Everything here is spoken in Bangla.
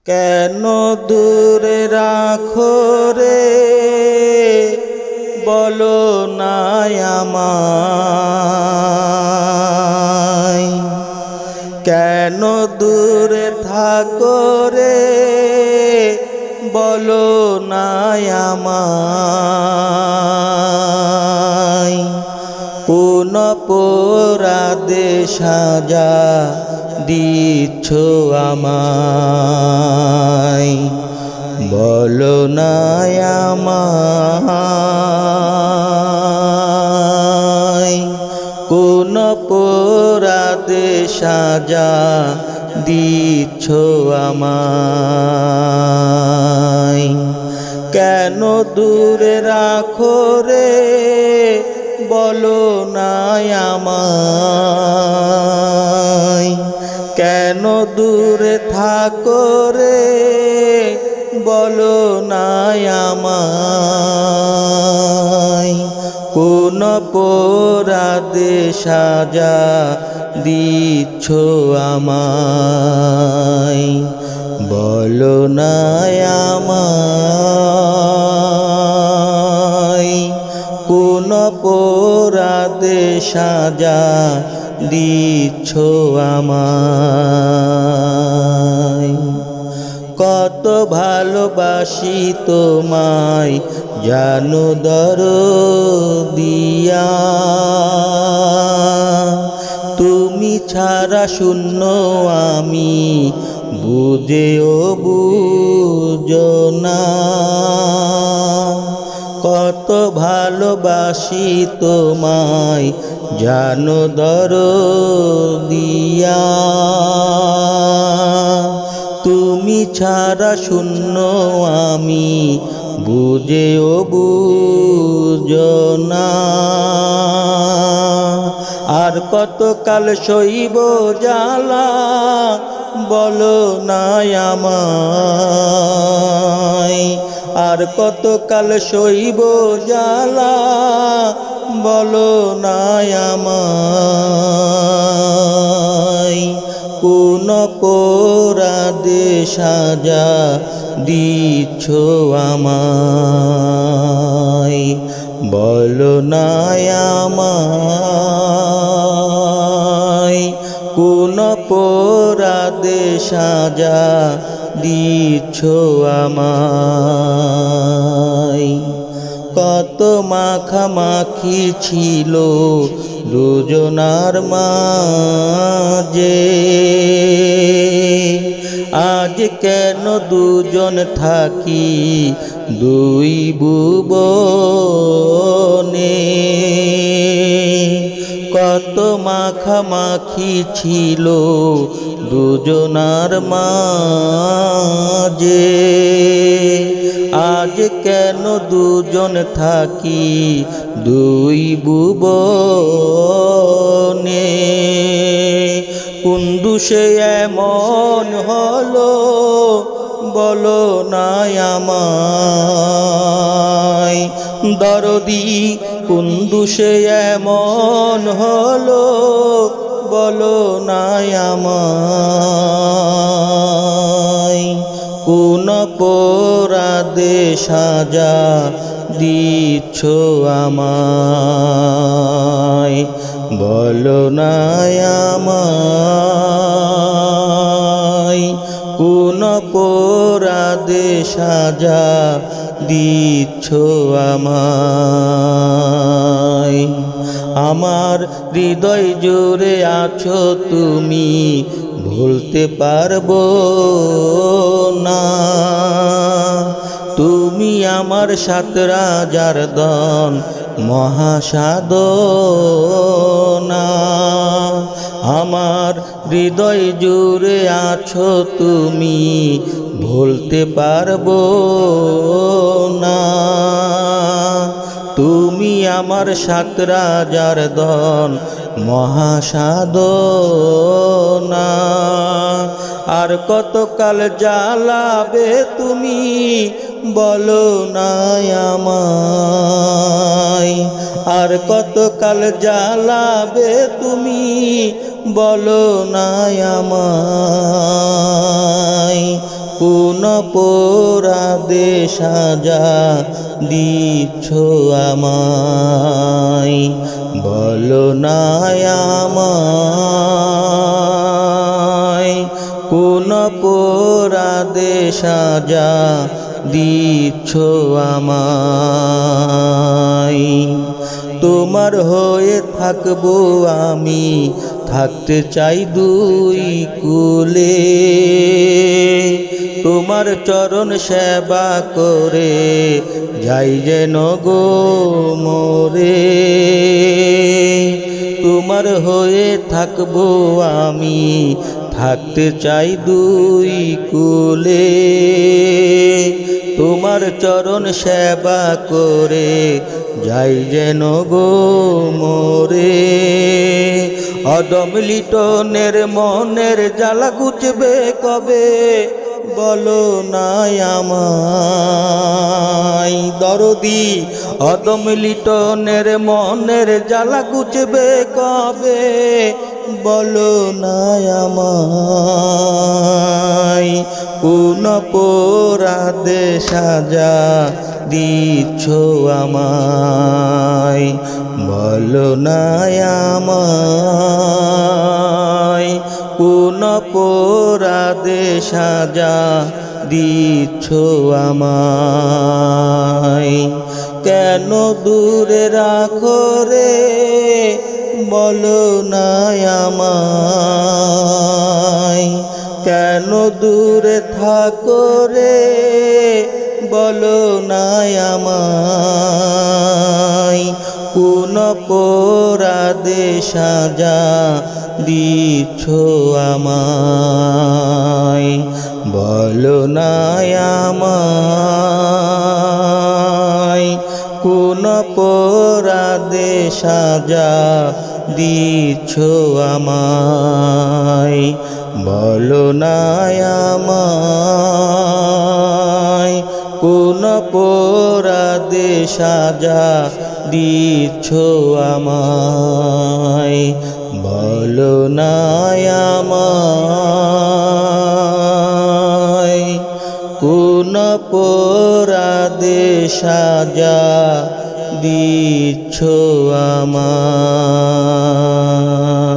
কেন দূরে রাখো রে বলো না আমায়, কেন দূরে থাকো রে বলো না আমায়। কোন অপরাধে সাজা দিচ্ছ আমায়, বলো না আমায়। কোন অপরাধে সাজা দিচ্ছ আমায়, কেন দূরে রাখো রে বলো না আমায়। কেন দূরে থাকো রে বলো না আমায়। কোন অপরাধে সাজা দিচ্ছ আমায়, বলো না আমায়। কোন অপরাধে সাজা দিচ্ছ আমায়। কত ভালোবাসি তোমায় জানো দরদিয়া, তুমি ছাড়া শূন্য আমি বুঝেও বুঝো না। কত ভালোবাসি তোমায় জানো দরদিয়া, তুমি ছাড়া শূন্য আমি বুঝেও বুঝো না। আর কত কাল সইব জ্বালা বলো না আমায়। আর কত কাল সইব জ্বালা বলো না আমায়। কোন অপরাধে সাজা দিচ্ছ আমায়, বলো না আমায়। কোন অপরাধে সাজা দিচ্ছ আমায়। কত মাখামাখি ছিল দুজনার মাঝে, আজ কেন দুজন থাকি দুই ভুবনে। কত মাখামাখি ছিল দুজনার মাঝে, আজ কেন দুজন থাকি দুই ভুবনে। কোন দোষে এমন হলো বলো না আমায়। দরদি কোন দোষে এমন হলো বলো না আমায়। কোন অপরাধে সাজা দিচ্ছ আমায়, বলো না আমায়। কোন অপরাধে সাজা দিচ্ছ আমায়। আমার হৃদয় জুড়ে আছো তুমি ভুলতে পারবো না। তুমি আমার সাত রাজার ধন মহাসাধনা। আমার হৃদয় জুড়ে আছো তুমি ভুলতে পারবো না। তুমি আমার সাত রাজার ধন মহাসাধনা। আর কতকাল জ্বালাবে তুমি বলো না আমায়। আর কতকাল জ্বালাবে তুমি বলো না আমায়। কোন অপরাধে সাজা দিচ্ছ আমায়, বলো না আমায়। কোন অপরাধে সাজা দিচ্ছ আমায়। তোমার হয়ে থাকবো আমি, থাকতে চাই দুই কুলে, তোমার চরণ সেবা করে যাই যেন গো মোরে। তোমার হয়ে থাকবো আমি, থাকতে চাই দুই কুলে, তোমার চরণ সেবা করে যাই যেন গো মোরে। অদম লিটনের মনের জ্বালা ঘুচবে কবে, বলো না আমায় দরদি। অদম লিটনের মনের জ্বালা ঘুচবে কবে, বলো না আমায়। কোন অপরাধে সাজা দিচ্ছ আমায়, বলো না আমায়। কোন অপরাধে সাজা দিচ্ছ আমায়। কেন দূরে রাখো রে, বলো না আমায়। কেন দূরে থাকো রে, বলো না আমায়। কোন অপরাধে সাজা দিচ্ছ আমায়, বলো না আমায়। কোন অপরাধে সাজা দিচ্ছ আমায়, বলো না আমায়। কোন অপরাধে সাজা দিচ্ছ আমায়, বলো না আমায়। কোন অপরাধে সাজা দিচ্ছ আমায়।